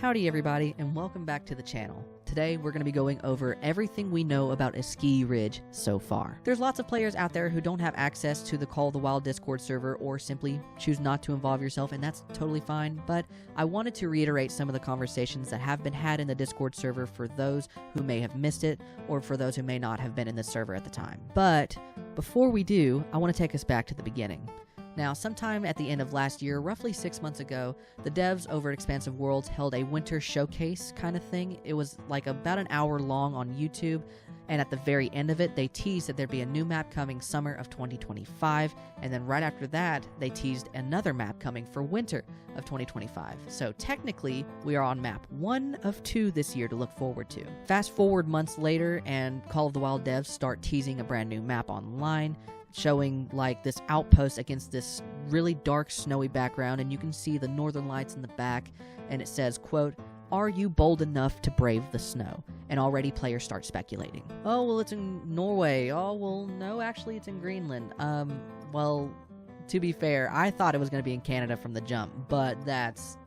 Howdy everybody, and welcome back to the channel. Today we're going to be going over everything we know about Ski Ridge so far. There's lots of players out there who don't have access to the Call of the Wild Discord server or simply choose not to involve yourself, and that's totally fine, but I wanted to reiterate some of the conversations that have been had in the Discord server for those who may have missed it or for those who may not have been in the server at the time. But before we do, I want to take us back to the beginning. Now, sometime at the end of last year, roughly 6 months ago, the devs over at Expansive Worlds held a winter showcase kind of thing. It was like about an hour long on YouTube, and at the very end of it, they teased that there'd be a new map coming summer of 2025, and then right after that, they teased another map coming for winter of 2025. So technically, we are on map 1 of 2 this year to look forward to. Fast forward months later, and Call of the Wild devs start teasing a brand new map online, showing like this outpost against this really dark snowy background, and you can see the northern lights in the back, and it says, quote, "Are you bold enough to brave the snow?" And already players start speculating. Oh, well, it's in Norway. Oh, well, no, actually it's in Greenland. Well, to be fair, I thought it was going to be in Canada from the jump, but that's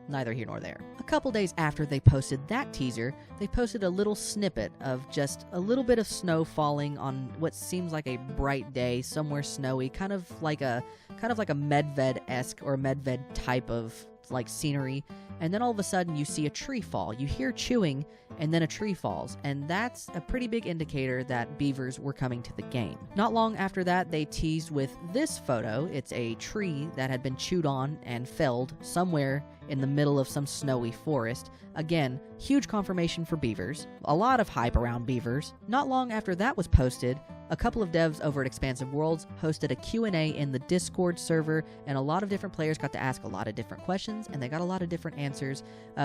neither here nor there. A couple days after they posted that teaser, they posted a little snippet of just a little bit of snow falling on what seems like a bright day, somewhere snowy, kind of like a Medved-esque or Medved type of like scenery. And then all of a sudden you see a tree fall. You hear chewing, and then a tree falls, and that's a pretty big indicator that beavers were coming to the game. Not long after that, they teased with this photo. It's a tree that had been chewed on and felled somewhere in the middle of some snowy forest. Again, huge confirmation for beavers. A lot of hype around beavers. Not long after that was posted, a couple of devs over at Expansive Worlds hosted a Q&A in the Discord server, and a lot of different players got to ask a lot of different questions, and they got a lot of different answers.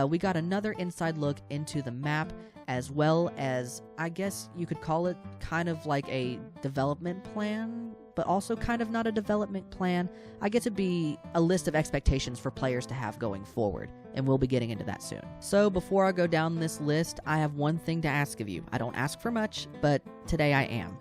We got another inside look into the map, as well as, I guess you could call it kind of like a development plan, but also kind of not a development plan. I guess it'd be a list of expectations for players to have going forward, and we'll be getting into that soon. So before I go down this list, I have one thing to ask of you. I don't ask for much, but today I am.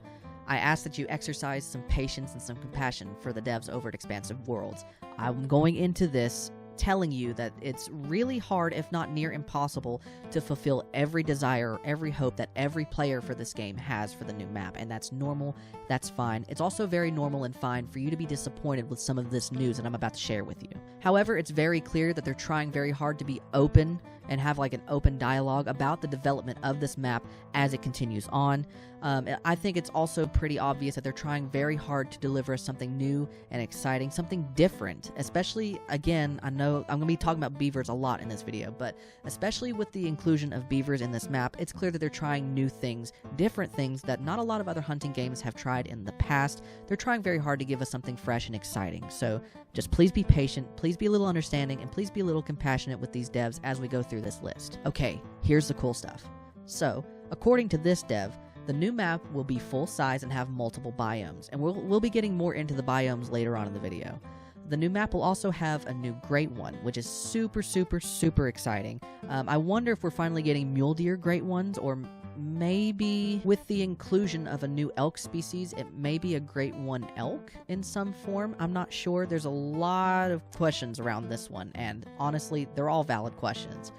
I ask that you exercise some patience and some compassion for the devs over at Expansive Worlds. I'm going into this telling you that it's really hard, if not near impossible, to fulfill every desire, every hope that every player for this game has for the new map, and that's normal, that's fine. It's also very normal and fine for you to be disappointed with some of this news that I'm about to share with you. However, it's very clear that they're trying very hard to be open and have like an open dialogue about the development of this map as it continues on. I think it's also pretty obvious that they're trying very hard to deliver us something new and exciting, something different, especially, again, I know I'm going to be talking about beavers a lot in this video, but especially with the inclusion of beavers in this map, it's clear that they're trying new things, different things that not a lot of other hunting games have tried in the past. They're trying very hard to give us something fresh and exciting, so just please be patient, please be a little understanding, and please be a little compassionate with these devs as we go through this list. Okay, here's the cool stuff. So, according to this dev, the new map will be full size and have multiple biomes, and we'll be getting more into the biomes later on in the video. The new map will also have a new Great One, which is super, super, super exciting. I wonder if we're finally getting mule deer Great Ones, or maybe with the inclusion of a new elk species, it may be a Great One elk in some form. I'm not sure. There's a lot of questions around this one, and honestly, they're all valid questions.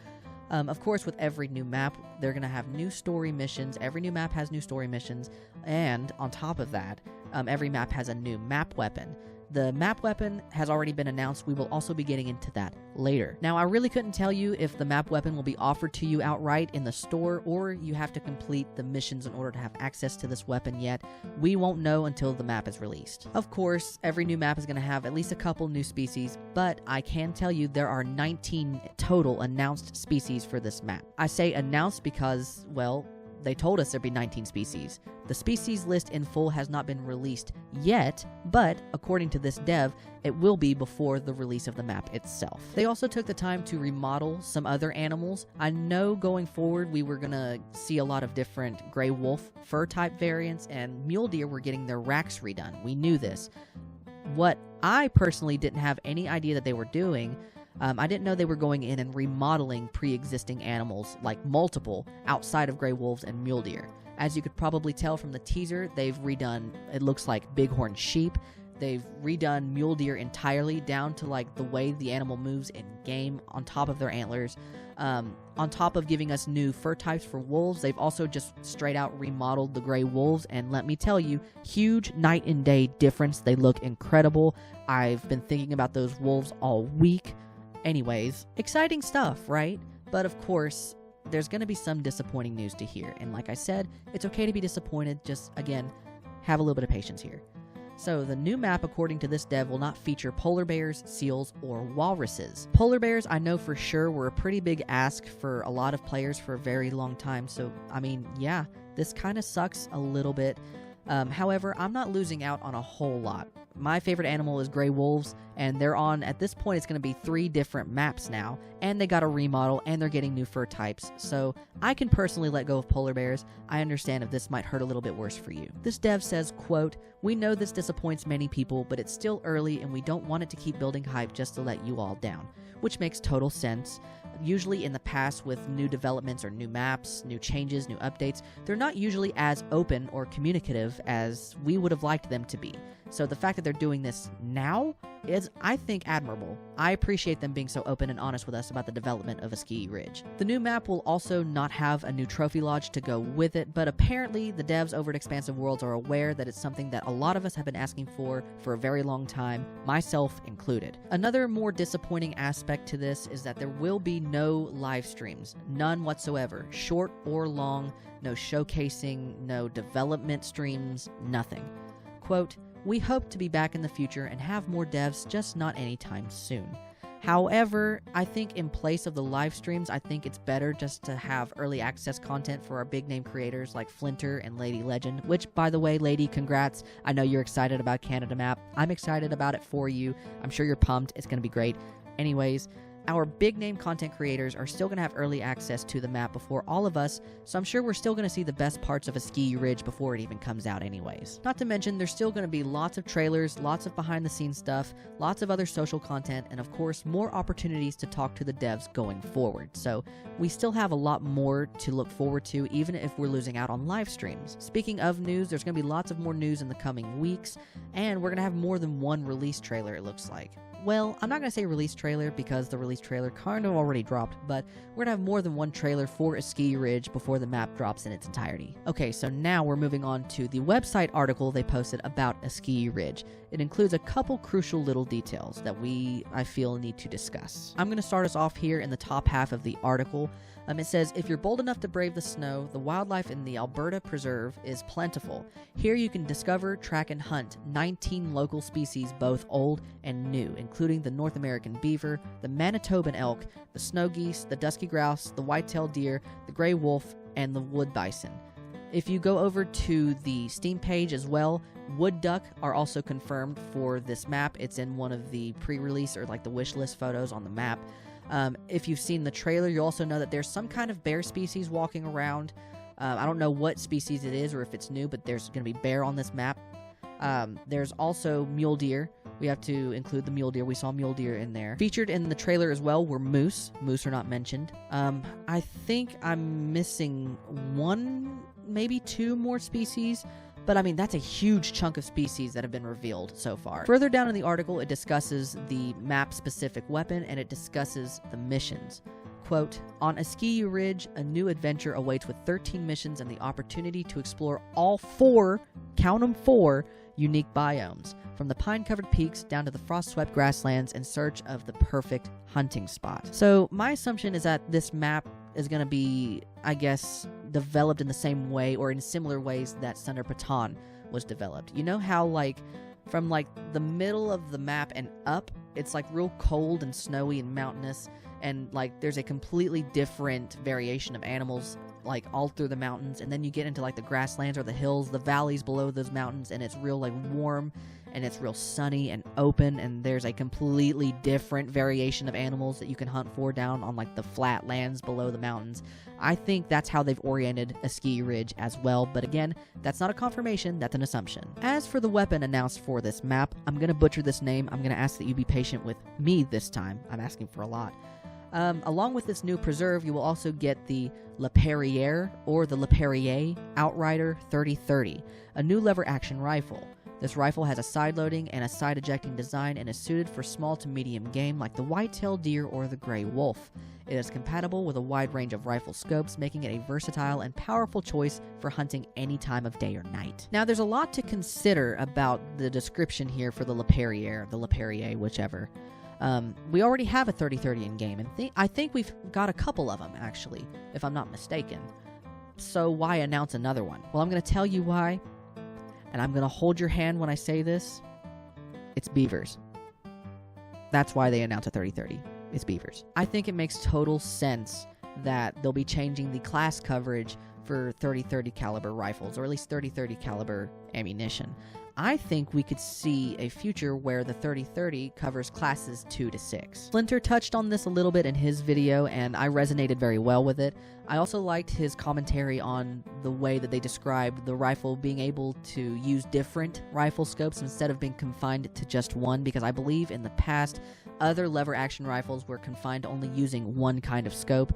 Of course, with every new map, they're going to have new story missions. Every new map has new story missions, and on top of that, every map has a new map weapon. The map weapon has already been announced. We will also be getting into that later. Now, I really couldn't tell you if the map weapon will be offered to you outright in the store, or you have to complete the missions in order to have access to this weapon yet. We won't know until the map is released. Of course, every new map is going to have at least a couple new species, but I can tell you there are 19 total announced species for this map. I say announced because, well, they told us there'd be 19 species. The species list in full has not been released yet, but according to this dev, it will be before the release of the map itself. They also took the time to remodel some other animals. I know going forward we were gonna see a lot of different gray wolf fur type variants, and mule deer were getting their racks redone. We knew this. What I personally didn't have any idea that they were doing, I didn't know they were going in and remodeling pre-existing animals, like multiple, outside of gray wolves and mule deer. As you could probably tell from the teaser, they've redone, it looks like, bighorn sheep. They've redone mule deer entirely, down to like the way the animal moves in game on top of their antlers. On top of giving us new fur types for wolves, they've also just straight out remodeled the gray wolves, and let me tell you, huge night and day difference. They look incredible. I've been thinking about those wolves all week. Anyways, exciting stuff, right? But of course, there's going to be some disappointing news to hear, and like I said, it's okay to be disappointed. Just, again, have a little bit of patience here. So, the new map, according to this dev, will not feature polar bears, seals, or walruses. Polar bears, I know for sure, were a pretty big ask for a lot of players for a very long time, so, I mean, yeah, this kind of sucks a little bit. However, I'm not losing out on a whole lot. My favorite animal is gray wolves, and they're on, at this point, it's going to be 3 different maps now, and they got a remodel, and they're getting new fur types, so I can personally let go of polar bears. I understand if this might hurt a little bit worse for you. This dev says, quote, "We know this disappoints many people, but it's still early, and we don't want it to keep building hype just to let you all down," which makes total sense. Usually in the past with new developments or new maps, new changes, new updates, they're not usually as open or communicative as we would have liked them to be. So the fact that they're doing this now is, I think, admirable. I appreciate them being so open and honest with us about the development of Askey Ridge. The new map will also not have a new trophy lodge to go with it, but apparently the devs over at Expansive Worlds are aware that it's something that a lot of us have been asking for a very long time, myself included. Another more disappointing aspect to this is that there will be no live streams, none whatsoever, short or long, no showcasing, no development streams, nothing. Quote, "We hope to be back in the future and have more devs, just not anytime soon." However, I think in place of the live streams, I think it's better just to have early access content for our big name creators like Flinter and Lady Legend, which, by the way, Lady, congrats. I know you're excited about Canada Map. I'm excited about it for you. I'm sure you're pumped. It's going to be great. Anyways, our big name content creators are still going to have early access to the map before all of us, so I'm sure we're still going to see the best parts of Askey Ridge before it even comes out anyways. Not to mention, there's still going to be lots of trailers, lots of behind the scenes stuff, lots of other social content, and of course, more opportunities to talk to the devs going forward. So we still have a lot more to look forward to, even if we're losing out on live streams. Speaking of news, there's going to be lots of more news in the coming weeks, and we're going to have more than one release trailer, it looks like. Well, I'm not going to say release trailer because the release trailer kind of already dropped, but we're going to have more than one trailer for Askey Ridge before the map drops in its entirety. Okay, so now we're moving on to the website article they posted about Askey Ridge. It includes a couple crucial little details that I feel, need to discuss. I'm going to start us off here in the top half of the article. It says, "If you're bold enough to brave the snow, the wildlife in the Alberta Preserve is plentiful. Here you can discover, track, and hunt 19 local species, both old and new, including the North American beaver, the Manitoban elk, the snow geese, the dusky grouse, the white-tailed deer, the gray wolf, and the wood bison." If you go over to the Steam page as well, wood duck are also confirmed for this map. It's in one of the pre-release or like the wish list photos on the map. If you've seen the trailer, you also know that there's some kind of bear species walking around. I don't know what species it is or if it's new, but there's going to be bear on this map. There's also mule deer. We have to include the mule deer. We saw mule deer in there. Featured in the trailer as well were moose. Moose are not mentioned. I think I'm missing 1, maybe 2 more species. But I mean, that's a huge chunk of species that have been revealed so far. Further down in the article, it discusses the map-specific weapon, and it discusses the missions. Quote, "On Askey Ridge, a new adventure awaits with 13 missions and the opportunity to explore all 4, count them 4, unique biomes, from the pine-covered peaks down to the frost-swept grasslands in search of the perfect hunting spot." So my assumption is that this map is going to be, I guess, developed in the same way or in similar ways that Thunder Patan was developed. You know how, like, from, like, the middle of the map and up, it's, like, real cold and snowy and mountainous, and, like, there's a completely different variation of animals, like, all through the mountains, and then you get into, like, the grasslands or the hills, the valleys below those mountains, and it's real, like, warm, and it's real sunny and open, and there's a completely different variation of animals that you can hunt for down on, like, the flat lands below the mountains. I think that's how they've oriented Askey Ridge as well, but again, that's not a confirmation, that's an assumption. As for the weapon announced for this map, I'm going to butcher this name. I'm going to ask that you be patient with me this time. I'm asking for a lot. Along with this new preserve, you will also get the Le Perrier, or the Le Perrier Outrider 3030, a new lever-action rifle. This rifle has a side-loading and a side-ejecting design and is suited for small to medium game like the white-tailed deer or the gray wolf. It is compatible with a wide range of rifle scopes, making it a versatile and powerful choice for hunting any time of day or night. Now, there's a lot to consider about the description here for the LePerrier, whichever. We already have a 30-30 in game, and I think we've got a couple of them, actually, if I'm not mistaken. So why announce another one? Well, I'm going to tell you why, and I'm going to hold your hand when I say this. It's beavers. That's why they announce a 30-30. It's beavers. I think it makes total sense that they'll be changing the class coverage for 30-30 caliber rifles, or at least 30-30 caliber ammunition. I think we could see a future where the 30-30 covers classes 2 to 6. Flinter touched on this a little bit in his video, and I resonated very well with it. I also liked his commentary on the way that they described the rifle being able to use different rifle scopes instead of being confined to just one, because I believe in the past, other lever action rifles were confined to only using one kind of scope.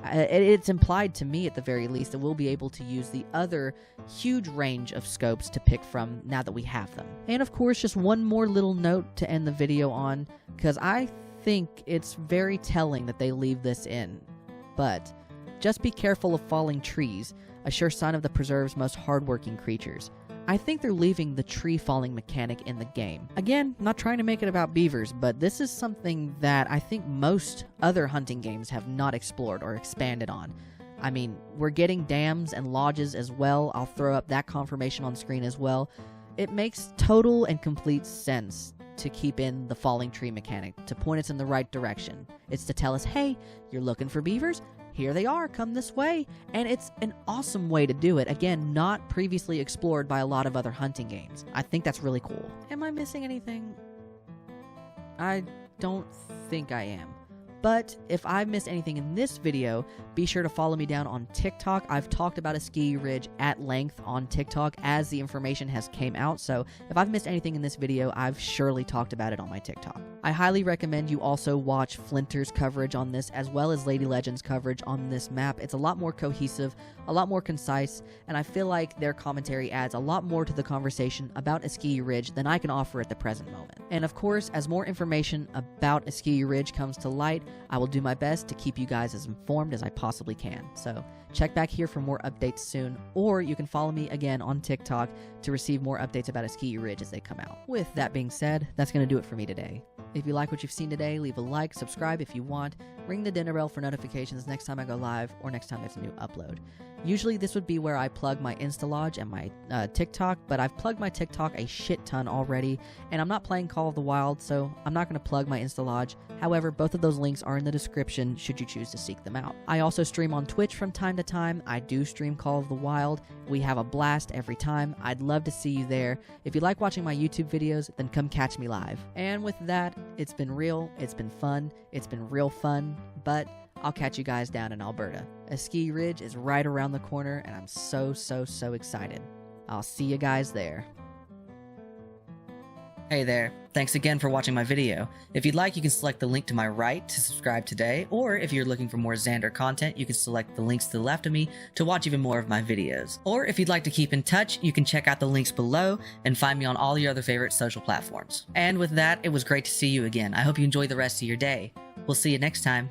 It's implied to me, at the very least, that we'll be able to use the other huge range of scopes to pick from now that we have them. And of course, just one more little note to end the video on, because I think it's very telling that they leave this in. But just be careful of falling trees, a sure sign of the preserve's most hardworking creatures. I think they're leaving the tree falling mechanic in the game. Again, not trying to make it about beavers, but this is something that I think most other hunting games have not explored or expanded on. I mean, we're getting dams and lodges as well. I'll throw up that confirmation on screen as well. It makes total and complete sense to keep in the falling tree mechanic, to point us in the right direction. It's to tell us, hey, you're looking for beavers? Here they are, come this way. And it's an awesome way to do it. Again, not previously explored by a lot of other hunting games. I think that's really cool. Am I missing anything? I don't think I am. But if I've missed anything in this video, be sure to follow me down on TikTok. I've talked about Askey Ridge at length on TikTok as the information has came out, so if I've missed anything in this video, I've surely talked about it on my TikTok. I highly recommend you also watch Flinter's coverage on this, as well as Lady Legend's coverage on this map. It's a lot more cohesive, a lot more concise, and I feel like their commentary adds a lot more to the conversation about Askey Ridge than I can offer at the present moment. And of course, as more information about Askey Ridge comes to light, I will do my best to keep you guys as informed as I possibly can. So check back here for more updates soon, or you can follow me again on TikTok to receive more updates about Askey Ridge as they come out. With that being said, that's going to do it for me today. If you like what you've seen today, leave a like, subscribe if you want, ring the dinner bell for notifications next time I go live or next time there's a new upload. Usually this would be where I plug my Instalodge and my TikTok, but I've plugged my TikTok a shit ton already, and I'm not playing Call of the Wild, so I'm not going to plug my Instalodge. However, both of those links are in the description should you choose to seek them out. I also stream on Twitch from time to time. I do stream Call of the Wild. We have a blast every time. I'd love to see you there. If you like watching my YouTube videos, then come catch me live. And with that, it's been real, it's been fun, it's been real fun, but I'll catch you guys down in Alberta. Askey Ridge is right around the corner, and I'm so excited. I'll see you guys there. Hey there, thanks again for watching my video. If you'd like, you can select the link to my right to subscribe today, or if you're looking for more Xander content, you can select the links to the left of me to watch even more of my videos. Or if you'd like to keep in touch, you can check out the links below and find me on all your other favorite social platforms. And with that, it was great to see you again. I hope you enjoy the rest of your day. We'll see you next time.